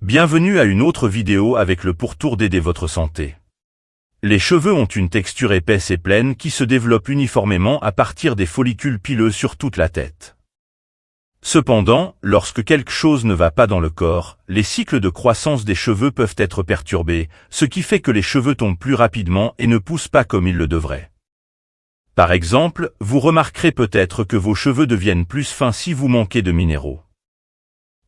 Bienvenue à une autre vidéo avec le pourtour d'aider votre santé. Les cheveux ont une texture épaisse et pleine qui se développe uniformément à partir des follicules pileux sur toute la tête. Cependant, lorsque quelque chose ne va pas dans le corps, les cycles de croissance des cheveux peuvent être perturbés, ce qui fait que les cheveux tombent plus rapidement et ne poussent pas comme ils le devraient. Par exemple, vous remarquerez peut-être que vos cheveux deviennent plus fins si vous manquez de minéraux.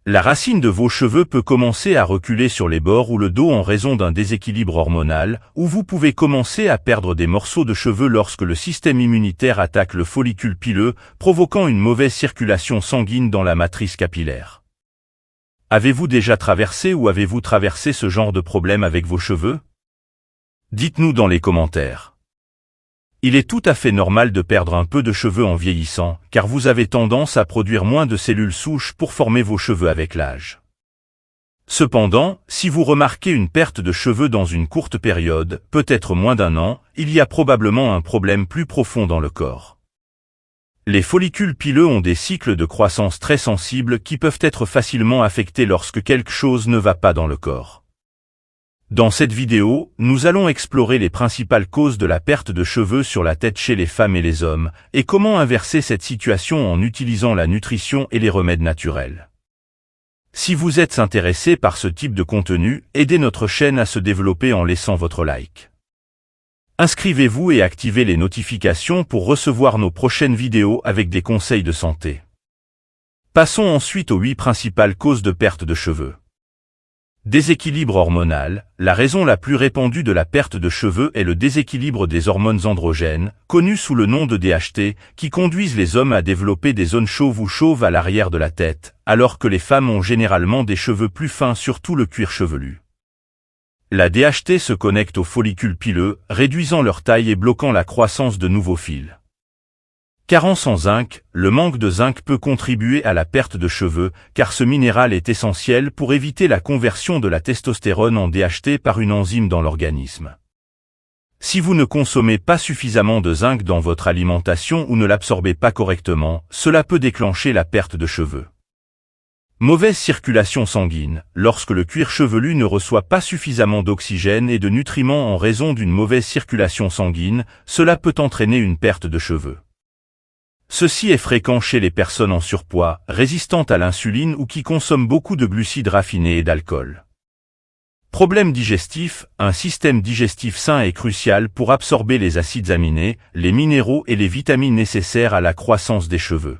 La racine de vos cheveux peut commencer à reculer sur les bords ou le dos en raison d'un déséquilibre hormonal, ou vous pouvez commencer à perdre des morceaux de cheveux lorsque le système immunitaire attaque le follicule pileux, provoquant une mauvaise circulation sanguine dans la matrice capillaire. Avez-vous déjà traversé ou avez-vous traversé ce genre de problème avec vos cheveux? Dites-nous dans les commentaires. Il est tout à fait normal de perdre un peu de cheveux en vieillissant, car vous avez tendance à produire moins de cellules souches pour former vos cheveux avec l'âge. Cependant, si vous remarquez une perte de cheveux dans une courte période, peut-être moins d'un an, il y a probablement un problème plus profond dans le corps. Les follicules pileux ont des cycles de croissance très sensibles qui peuvent être facilement affectés lorsque quelque chose ne va pas dans le corps. Dans cette vidéo, nous allons explorer les principales causes de la perte de cheveux sur la tête chez les femmes et les hommes, et comment inverser cette situation en utilisant la nutrition et les remèdes naturels. Si vous êtes intéressé par ce type de contenu, aidez notre chaîne à se développer en laissant votre like. Inscrivez-vous et activez les notifications pour recevoir nos prochaines vidéos avec des conseils de santé. Passons ensuite aux 8 principales causes de perte de cheveux. Déséquilibre hormonal. La raison la plus répandue de la perte de cheveux est le déséquilibre des hormones androgènes, connues sous le nom de DHT, qui conduisent les hommes à développer des zones chauves ou chauves à l'arrière de la tête, alors que les femmes ont généralement des cheveux plus fins sur tout le cuir chevelu. La DHT se connecte aux follicules pileux, réduisant leur taille et bloquant la croissance de nouveaux fils. Carence en zinc. Le manque de zinc peut contribuer à la perte de cheveux, car ce minéral est essentiel pour éviter la conversion de la testostérone en DHT par une enzyme dans l'organisme. Si vous ne consommez pas suffisamment de zinc dans votre alimentation ou ne l'absorbez pas correctement, cela peut déclencher la perte de cheveux. Mauvaise circulation sanguine. Lorsque le cuir chevelu ne reçoit pas suffisamment d'oxygène et de nutriments en raison d'une mauvaise circulation sanguine, cela peut entraîner une perte de cheveux. Ceci est fréquent chez les personnes en surpoids, résistantes à l'insuline ou qui consomment beaucoup de glucides raffinés et d'alcool. Problème digestif. Un système digestif sain est crucial pour absorber les acides aminés, les minéraux et les vitamines nécessaires à la croissance des cheveux.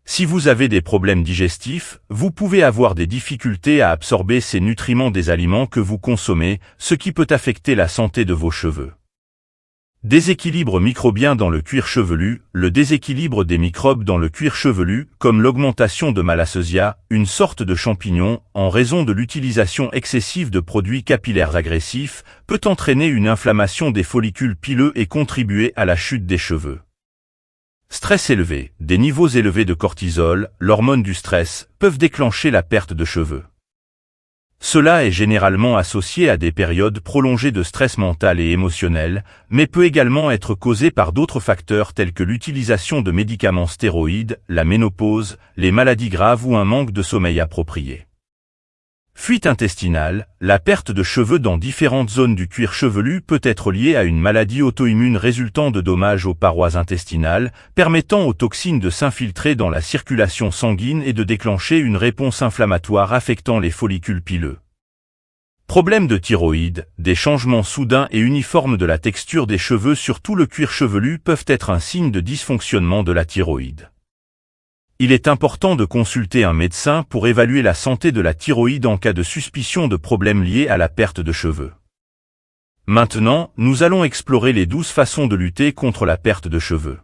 Si vous avez des problèmes digestifs, vous pouvez avoir des difficultés à absorber ces nutriments des aliments que vous consommez, ce qui peut affecter la santé de vos cheveux. Déséquilibre microbien dans le cuir chevelu. Le déséquilibre des microbes dans le cuir chevelu, comme l'augmentation de Malassezia, une sorte de champignon, en raison de l'utilisation excessive de produits capillaires agressifs, peut entraîner une inflammation des follicules pileux et contribuer à la chute des cheveux. Stress élevé. Des niveaux élevés de cortisol, l'hormone du stress, peuvent déclencher la perte de cheveux. Cela est généralement associé à des périodes prolongées de stress mental et émotionnel, mais peut également être causé par d'autres facteurs tels que l'utilisation de médicaments stéroïdes, la ménopause, les maladies graves ou un manque de sommeil approprié. Fuite intestinale. La perte de cheveux dans différentes zones du cuir chevelu peut être liée à une maladie auto-immune résultant de dommages aux parois intestinales, permettant aux toxines de s'infiltrer dans la circulation sanguine et de déclencher une réponse inflammatoire affectant les follicules pileux. Problème de thyroïde. Des changements soudains et uniformes de la texture des cheveux sur tout le cuir chevelu peuvent être un signe de dysfonctionnement de la thyroïde. Il est important de consulter un médecin pour évaluer la santé de la thyroïde en cas de suspicion de problèmes liés à la perte de cheveux. Maintenant, nous allons explorer les 12 façons de lutter contre la perte de cheveux.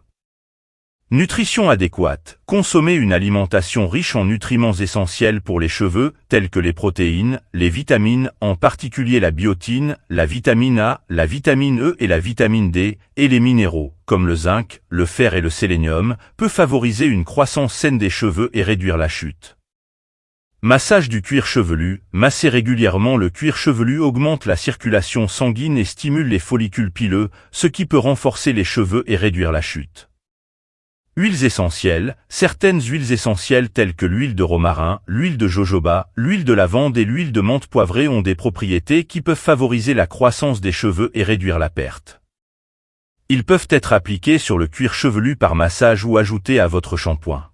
Nutrition adéquate. Consommer une alimentation riche en nutriments essentiels pour les cheveux, tels que les protéines, les vitamines, en particulier la biotine, la vitamine A, la vitamine E et la vitamine D, et les minéraux, comme le zinc, le fer et le sélénium, peut favoriser une croissance saine des cheveux et réduire la chute. Massage du cuir chevelu. Masser régulièrement le cuir chevelu augmente la circulation sanguine et stimule les follicules pileux, ce qui peut renforcer les cheveux et réduire la chute. Huiles essentielles. Certaines huiles essentielles telles que l'huile de romarin, l'huile de jojoba, l'huile de lavande et l'huile de menthe poivrée ont des propriétés qui peuvent favoriser la croissance des cheveux et réduire la perte. Ils peuvent être appliqués sur le cuir chevelu par massage ou ajoutés à votre shampoing.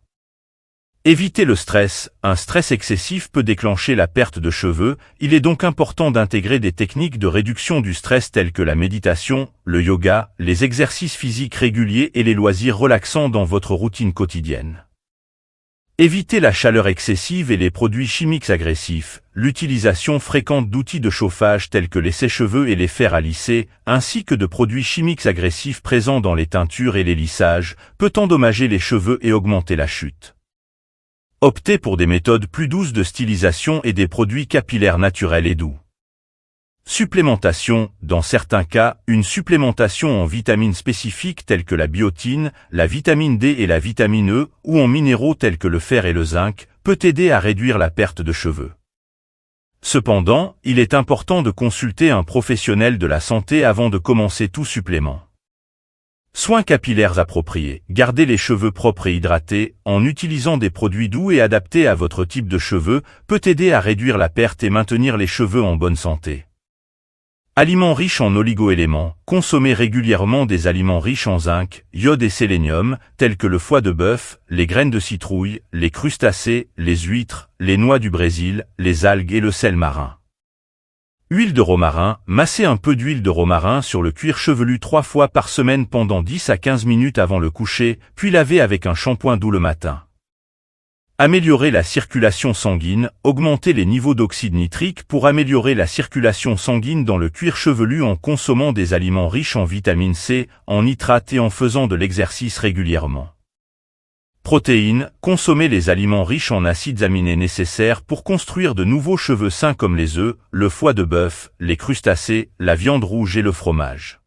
Évitez le stress. Un stress excessif peut déclencher la perte de cheveux, il est donc important d'intégrer des techniques de réduction du stress telles que la méditation, le yoga, les exercices physiques réguliers et les loisirs relaxants dans votre routine quotidienne. Évitez la chaleur excessive et les produits chimiques agressifs, l'utilisation fréquente d'outils de chauffage tels que les sèche-cheveux et les fers à lisser, ainsi que de produits chimiques agressifs présents dans les teintures et les lissages, peut endommager les cheveux et augmenter la chute. Optez pour des méthodes plus douces de stylisation et des produits capillaires naturels et doux. Supplémentation. Dans certains cas, une supplémentation en vitamines spécifiques telles que la biotine, la vitamine D et la vitamine E, ou en minéraux tels que le fer et le zinc, peut aider à réduire la perte de cheveux. Cependant, il est important de consulter un professionnel de la santé avant de commencer tout supplément. Soins capillaires appropriés. Gardez les cheveux propres et hydratés, en utilisant des produits doux et adaptés à votre type de cheveux, peut aider à réduire la perte et maintenir les cheveux en bonne santé. Aliments riches en oligo-éléments. Consommez régulièrement des aliments riches en zinc, iode et sélénium, tels que le foie de bœuf, les graines de citrouille, les crustacés, les huîtres, les noix du Brésil, les algues et le sel marin. Huile de romarin. Massez un peu d'huile de romarin sur le cuir chevelu 3 fois par semaine pendant 10 à 15 minutes avant le coucher, puis lavez avec un shampoing doux le matin. Améliorer la circulation sanguine. Augmentez les niveaux d'oxyde nitrique pour améliorer la circulation sanguine dans le cuir chevelu en consommant des aliments riches en vitamine C, en nitrate et en faisant de l'exercice régulièrement. Protéines. Consommez les aliments riches en acides aminés nécessaires pour construire de nouveaux cheveux sains comme les œufs, le foie de bœuf, les crustacés, la viande rouge et le fromage.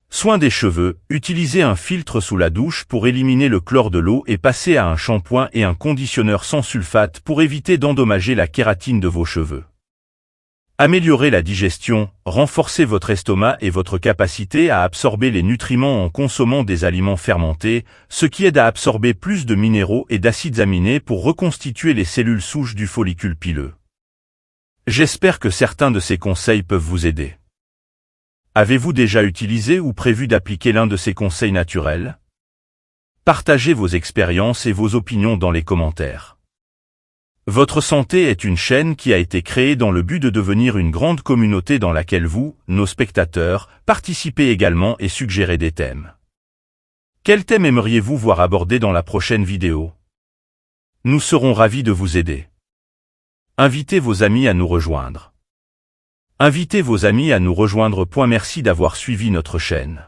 Soins des cheveux. Utilisez un filtre sous la douche pour éliminer le chlore de l'eau et passez à un shampoing et un conditionneur sans sulfate pour éviter d'endommager la kératine de vos cheveux. Améliorez la digestion. Renforcez votre estomac et votre capacité à absorber les nutriments en consommant des aliments fermentés, ce qui aide à absorber plus de minéraux et d'acides aminés pour reconstituer les cellules souches du follicule pileux. J'espère que certains de ces conseils peuvent vous aider. Avez-vous déjà utilisé ou prévu d'appliquer l'un de ces conseils naturels? Partagez vos expériences et vos opinions dans les commentaires. Votre santé est une chaîne qui a été créée dans le but de devenir une grande communauté dans laquelle vous, nos spectateurs, participez également et suggérez des thèmes. Quel thème aimeriez-vous voir abordé dans la prochaine vidéo? Nous serons ravis de vous aider. Invitez vos amis à nous rejoindre. Invitez vos amis à nous rejoindre. Merci d'avoir suivi notre chaîne.